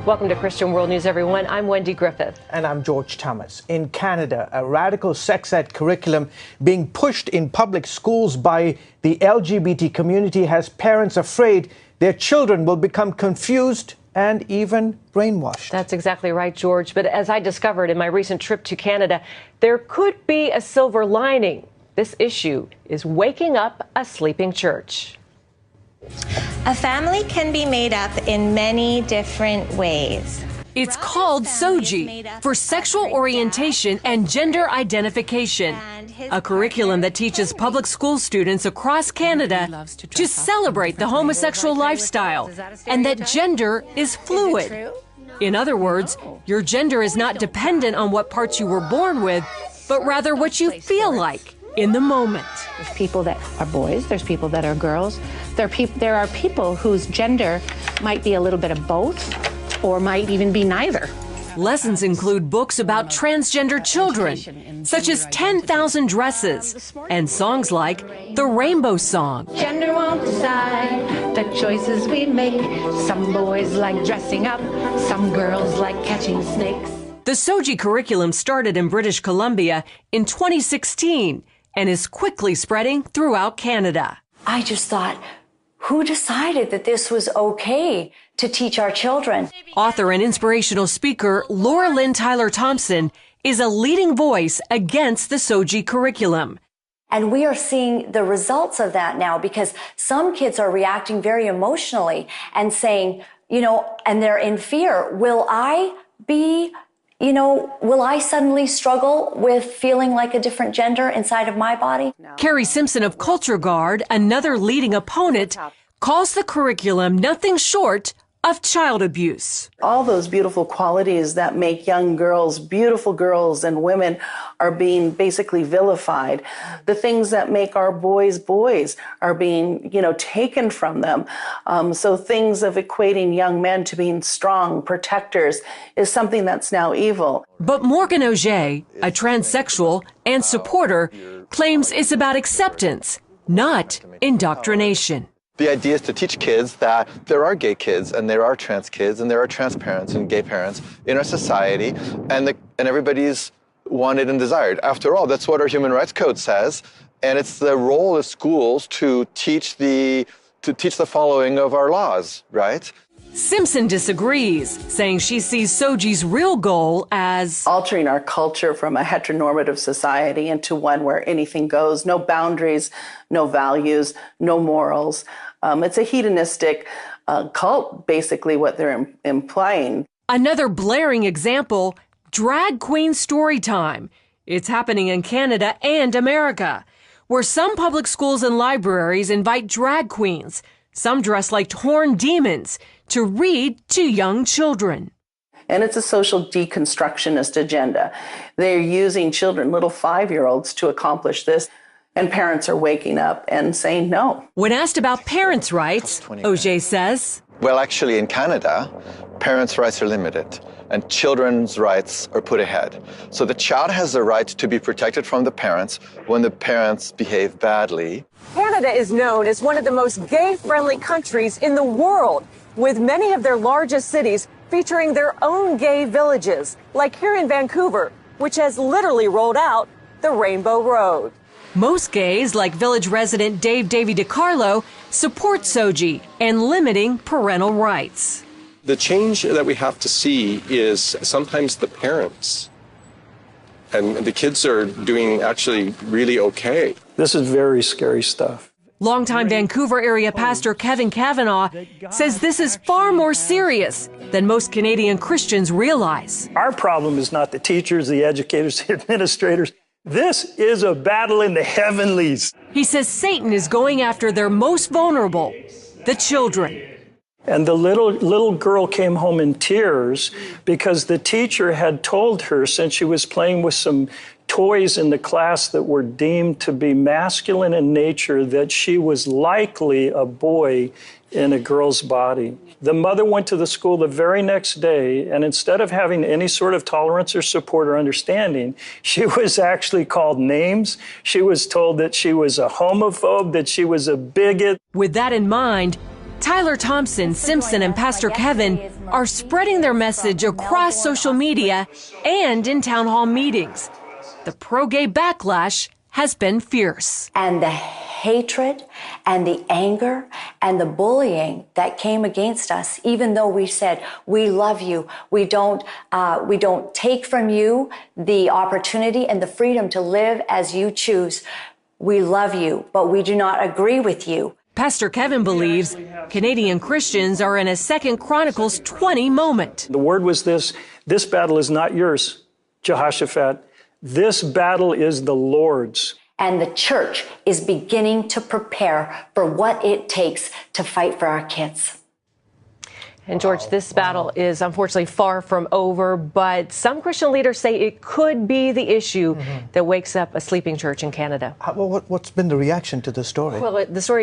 Welcome to Christian World News, everyone. I'm Wendy Griffith. And I'm George Thomas. In Canada, a radical sex ed curriculum being pushed in public schools by the LGBT community has parents afraid their children will become confused and even brainwashed. That's exactly right, George. But as I discovered in my recent trip to Canada, there could be a silver lining. This issue is waking up a sleeping church. A family can be made up in many different ways. It's called SOGI, for Sexual Orientation and Gender Identification, a curriculum that teaches public school students across Canada to celebrate the homosexual lifestyle and that gender is fluid. In other words, your gender is not dependent on what parts you were born with, but rather what you feel like in the moment. There's people that are boys, there's people that are girls, there are people whose gender might be a little bit of both or might even be neither. Lessons include books about transgender children, such as 10,000 Dresses, and songs like The Rainbow Song. Gender won't decide the choices we make. Some boys like dressing up, some girls like catching snakes. The SOGI curriculum started in British Columbia in 2016 and is quickly spreading throughout Canada. I just thought, who decided that this was okay to teach our children? Author and inspirational speaker Laura Lynn Tyler Thompson is a leading voice against the SOGI curriculum. And we are seeing the results of that now because some kids are reacting very emotionally and saying, and they're in fear. Will I suddenly struggle with feeling like a different gender inside of my body? Carrie Simpson of Culture Guard, another leading opponent, calls the curriculum nothing short of child abuse. All those beautiful qualities that make young girls, beautiful girls and women, are being basically vilified. The things that make our boys boys are being, taken from them. So things of equating young men to being strong protectors is something that's now evil. But Morgan Auger, a transsexual and supporter, claims it's about acceptance, not indoctrination. The idea is to teach kids that there are gay kids and there are trans kids and there are trans parents and gay parents in our society, and everybody's wanted and desired. After all, that's what our Human Rights Code says, and it's the role of schools to teach the following of our laws, right? Simpson disagrees, saying she sees SOGI's real goal as altering our culture from a heteronormative society into one where anything goes, no boundaries, no values, no morals. It's a hedonistic cult, basically, what they're implying. Another blaring example, drag queen story time. It's happening in Canada and America, where some public schools and libraries invite drag queens, some dressed like horned demons, to read to young children. And it's a social deconstructionist agenda. They're using children, little 5-year-olds, to accomplish this. And parents are waking up and saying no. When asked about parents' rights, Auger says, well, actually, in Canada, parents' rights are limited and children's rights are put ahead. So the child has the right to be protected from the parents when the parents behave badly. Canada is known as one of the most gay-friendly countries in the world, with many of their largest cities featuring their own gay villages, like here in Vancouver, which has literally rolled out the Rainbow Road. Most gays, like village resident Dave Davy DiCarlo, support SOGI and limiting parental rights. The change that we have to see is sometimes the parents, and the kids are doing actually really okay. This is very scary stuff. Longtime Vancouver area pastor Kevin Kavanaugh says this is far more serious than most Canadian Christians realize. Our problem is not the teachers, the educators, the administrators. This is a battle in the heavenlies. He says Satan is going after their most vulnerable, the children. And the little girl came home in tears because the teacher had told her, since she was playing with some toys in the class that were deemed to be masculine in nature, that she was likely a boy in a girl's body. The mother went to the school the very next day, and instead of having any sort of tolerance or support or understanding, she was actually called names. She was told that she was a homophobe, that she was a bigot. With that in mind, Tyler Thompson, Simpson, and Pastor Kevin are spreading their message across social media and in town hall meetings. The pro-gay backlash has been fierce. And the hatred and the anger and the bullying that came against us, even though we said, we love you, we don't take from you the opportunity and the freedom to live as you choose. We love you, but we do not agree with you. Pastor Kevin believes Canadian Christians are in a 2 Chronicles 20 moment. The word was this battle is not yours, Jehoshaphat. This battle is the Lord's. And the church is beginning to prepare for what it takes to fight for our kids. And George, this battle is unfortunately far from over, but some Christian leaders say it could be the issue that wakes up a sleeping church in Canada. What's been the reaction to the story? Well, the story